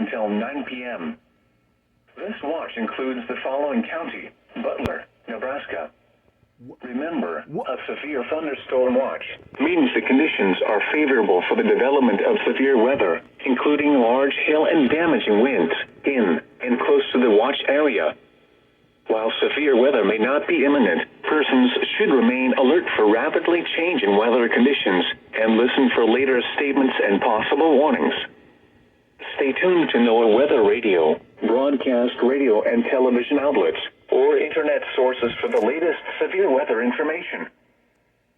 until 9 p.m. This watch includes the following county: Butler, Nebraska. Remember, a severe thunderstorm watch means the conditions are favorable for the development of severe weather, including large hail and damaging winds in and close to the watch area. While severe weather may not be imminent, persons should remain alert for rapidly changing weather conditions and listen for later statements and possible warnings. Stay tuned to NOAA weather radio, broadcast radio and television outlets, or internet sources for the latest severe weather information.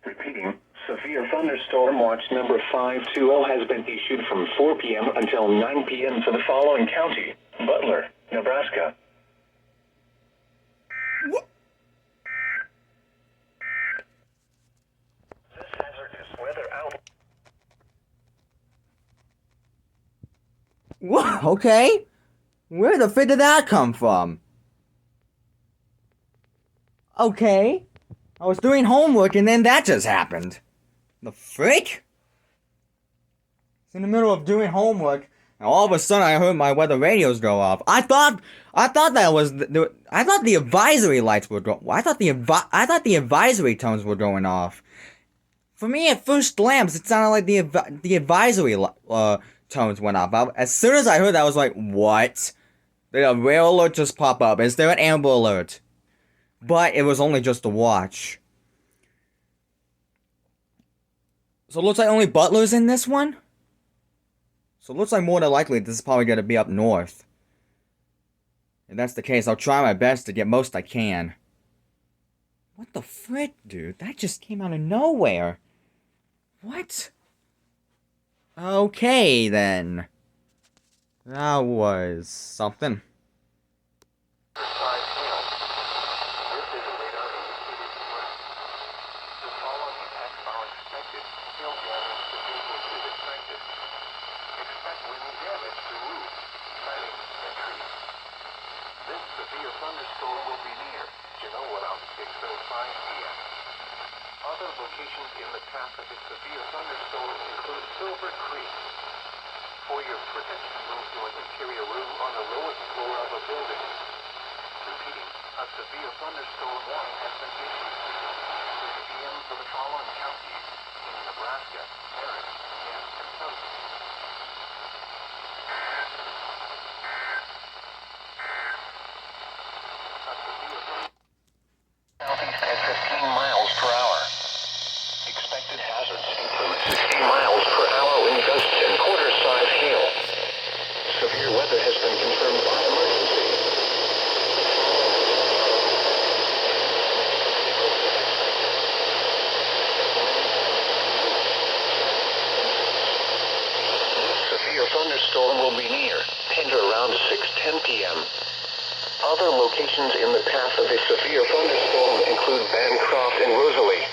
Repeating, severe thunderstorm watch number 520 has been issued from 4 p.m. until 9 p.m. for the following county: Butler, Nebraska. What? This hazardous weather out. What? Okay. Where the frick did that come from? Okay. I was doing homework and then that just happened. The frick? It's in the middle of doing homework and all of a sudden I heard my weather radios go off. I thought that was I thought the advisory lights were going. I thought the advisory tones were going off. For me, at first glance, it sounded like the advisory tones went off. As soon as I heard that, I was like, "What?" The rail alert just popped up. Is there an amber alert? But it was only just a watch. So it looks like only Butler's in this one? So it looks like more than likely this is probably going to be up north. If that's the case, I'll try my best to get most I can. What the frick, dude? That just came out of nowhere. What? Okay, then. That was something. Other locations in the path of a severe thunderstorm include Silver Creek. For your protection, move to an interior room on the lowest floor of a building. Repeating, a severe thunderstorm warning has been issued. 6 p.m. for the following counties in Nebraska, Merritt, and Kentucky. A severe southeast at 15 miles per hour. Expected hazards include 60 miles per hour wind gusts and quarter-size hail. Severe weather has been confirmed by emergency. Severe thunderstorm will be near, tender around 6:10 p.m. Other locations in the path of a severe thunderstorm include Bancroft and Rosalie.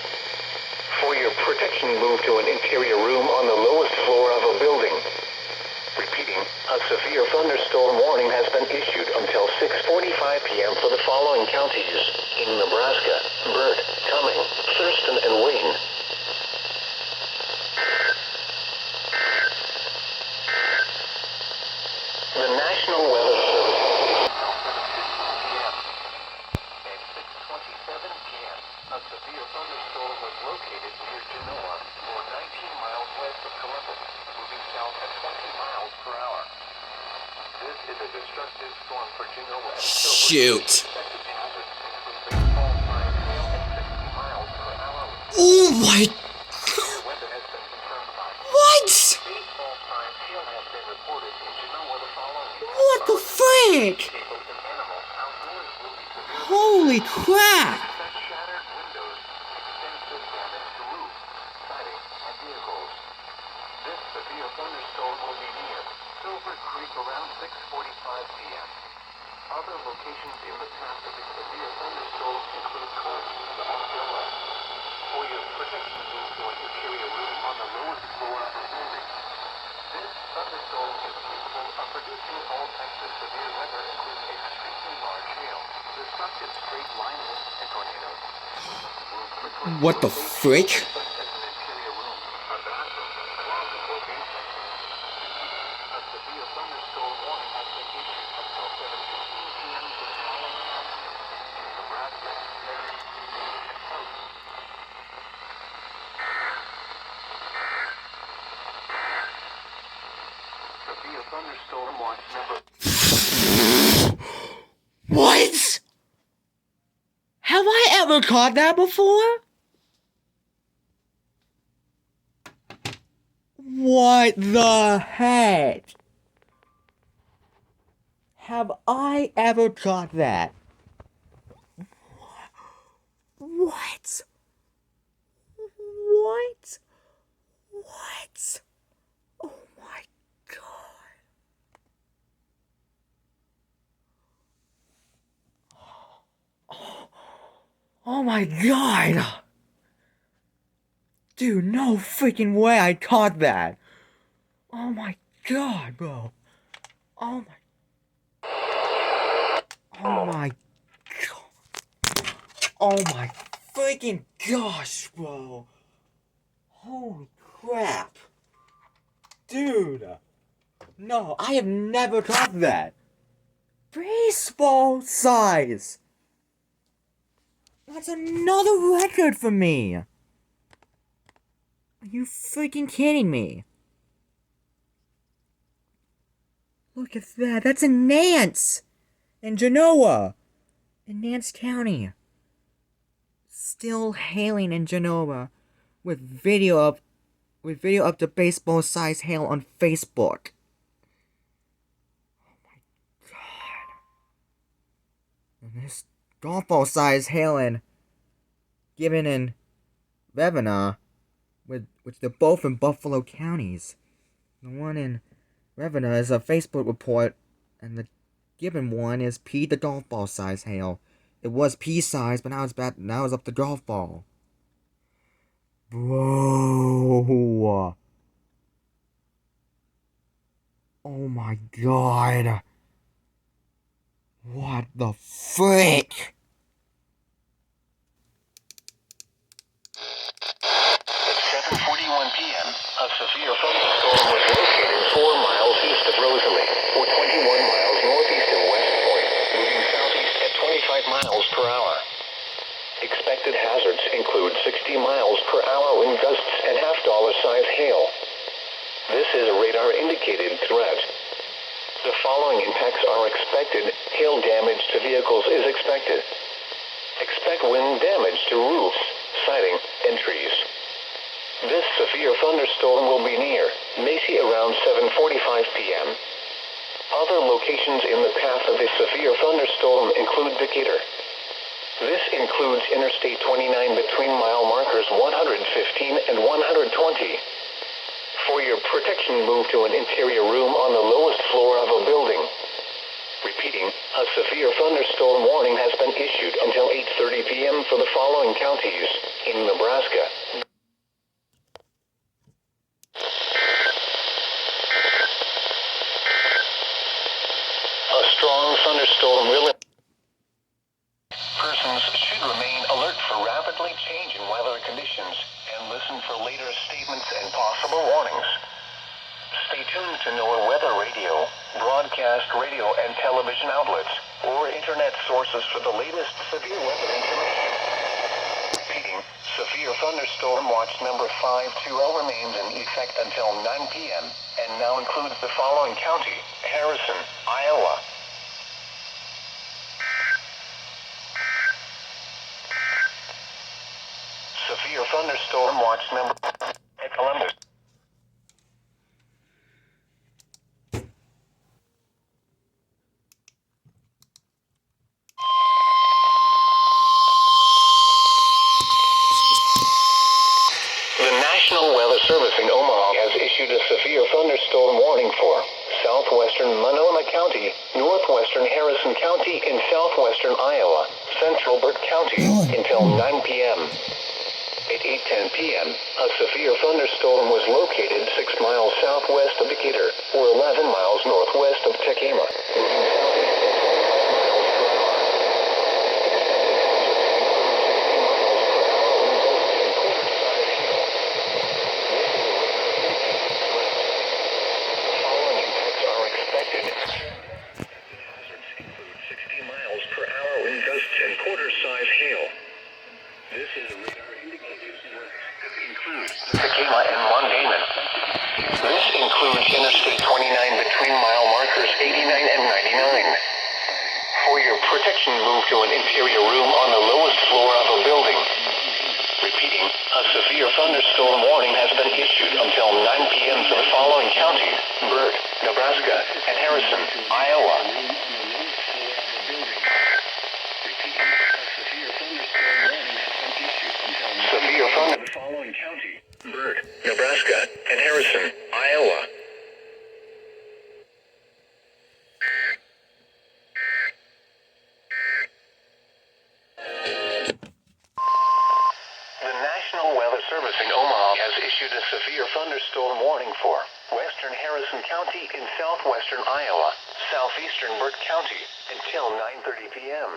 For your protection, move to an interior room on the lowest floor of a building. Repeating, a severe thunderstorm warning has been issued until 6:45 p.m. for the following counties in Nebraska: Burt, Cumming, Thurston, and Wayne. The National Weather Service. A severe thunderstorm was located near Genoa, or 19 miles west of Columbus, moving south at 20 miles per hour. This is a destructive storm for Genoa. Shoot. Oh my... What? What the frick? Holy crap. This severe thunderstorm will be near Silver Creek around 6:45 p.m. Other locations in the path of a severe thunderstorm include Carson and Osceola. For your protection, move to an interior room on the lowest floor of the building. This thunderstorm is capable of producing all types of severe weather, including extremely large hail, destructive straight line winds, and tornadoes. What the frick? A severe thunderstorm warning never caught that before? What the heck? Have I ever caught that? What? What? What? Oh my god. Oh my god. Dude, no freaking way I caught that. Oh my god, bro. Oh my god. Oh my freaking gosh, bro. Holy crap. Dude. No, I have never caught that. Baseball size. That's another record for me. Are you freaking kidding me? Look at that. That's in Nance. In Genoa. In Nance County. Still hailing in Genoa. With video of the baseball size hail on Facebook. Oh my god. And this golf ball size hailing given in Ravenna, which they're both in Buffalo counties. The one in Ravenna is a Facebook report, and the given one is P the golf ball size hail. It was P size, but now it's up to golf ball. Bro. Oh my god. What the frick? At 7:41 p.m., a severe thunderstorm was located 4 miles east of Rosalie, or 21 miles northeast of West Point, moving southeast at 25 miles per hour. Expected hazards include 60 miles per hour wind gusts and half-dollar size hail. This is a radar-indicated threat. The following impacts are expected. Hail damage to vehicles is expected. Expect wind damage to roofs, siding, and trees. This severe thunderstorm will be near Macy around 7:45 p.m. Other locations in the path of the severe thunderstorm include Decatur. This includes Interstate 29 between mile markers 115 and 120. For your protection, move to an interior room on the lowest floor of a building. Repeating, a severe thunderstorm warning has been issued until 8:30 p.m. for the following counties in Nebraska. A strong thunderstorm will... Persons should remain alert for rapidly changing weather conditions and listen for later statements and possible warnings. Stay tuned to NOAA weather radio, broadcast radio and television outlets, or internet sources for the latest severe weather information. Repeating, severe thunderstorm watch number 520 remains in effect until 9 p.m. and now includes the following county: Harrison, Iowa. Severe thunderstorm watch number at Columbus. The National Weather Service in Omaha has issued a severe thunderstorm warning for southwestern Monona County, northwestern Harrison County, and southwestern Iowa, central Burt County until 9 p.m. At 8:10 p.m., a severe thunderstorm was located 6 miles southwest of Decatur, or 11 miles northwest of Tekema. Following impacts are expected. Hazards include 60 miles per hour wind gusts and quarter-size hail. This is a radar-indicated threat that includes Tekema and Montana. This includes Interstate 29 between mile markers 89 and 99. For your protection, move to an interior room on the lowest floor of a building. Repeating, a severe thunderstorm warning has been issued until 9 p.m. for the following counties: Byrd, Nebraska, and Harrison, Iowa. Severe thunder the following county: Byrd, Nebraska, and Harrison, Iowa. The National Weather Service in Omaha has issued a severe thunderstorm warning for western Harrison County in southwestern Iowa, southeastern Byrd County until 9:30 p.m.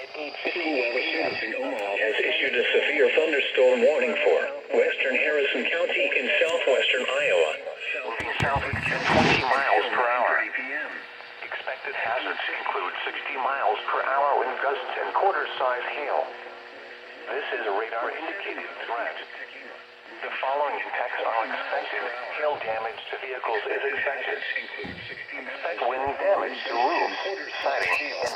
At 8:50 Weather Service in Omaha has issued a severe thunderstorm warning for western Harrison County in southwestern Iowa, southeast at 20 miles per hour. Expected hazards include 60 miles per hour wind gusts and quarter-size hail. This is a radar-indicated threat. The following impacts are expected. Hail damage to vehicles is expected. Expect wind damage to roofs, siding, and trees.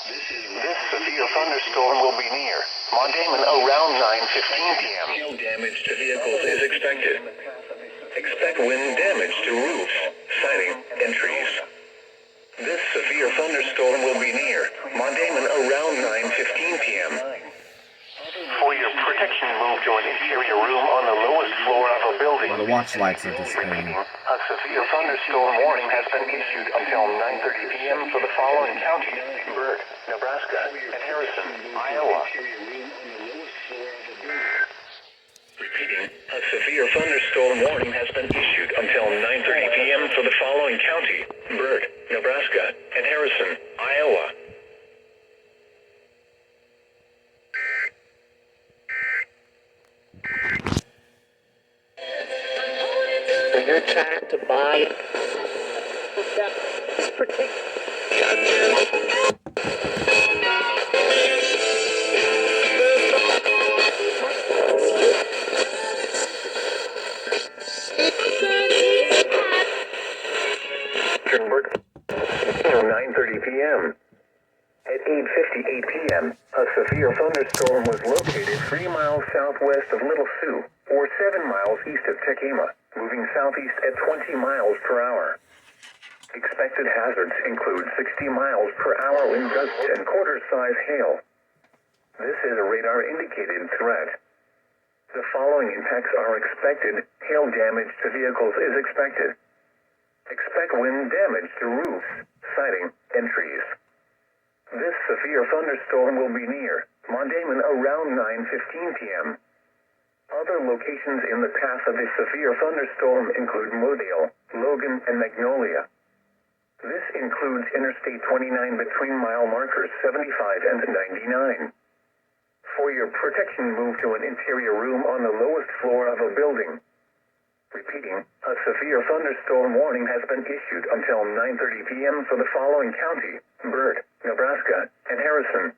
This severe thunderstorm will be near Mondayman around 9:15 p.m. Hail damage to vehicles is expected. Expect wind damage to roofs, siding, and trees. This severe thunderstorm will be near Mondayman around 9:15 p.m. For your protection, move to an interior room on the lowest floor of a building. Well, the watch lights are displaying. A severe thunderstorm warning has been issued until 9:30 p.m. for the following counties: Byrd, Nebraska, and Harrison, Iowa. Repeating, a severe thunderstorm warning has been issued until 9:30 p.m. for the following county: Byrd, Nebraska, and Harrison, Iowa. When you're trying to buy Until 9:30 p.m. At 8:58 p.m., a severe thunderstorm was located 3 miles southwest of Little Sioux, or 7 miles east of Tekema, moving southeast at 20 miles per hour. Expected hazards include 60 miles per hour wind gusts and quarter-size hail. This is a radar-indicated threat. The following impacts are expected. Hail damage to vehicles is expected. Expect wind damage to roofs, siding, and trees. This severe thunderstorm will be near Mondayman around 9:15 p.m. Other locations in the path of this severe thunderstorm include Modale, Logan, and Magnolia. This includes Interstate 29 between mile markers 75 and 99. For your protection, move to an interior room on the lowest floor of a building. Repeating, a severe thunderstorm warning has been issued until 9:30 p.m. for the following county: Byrd, Nebraska, and Harrison,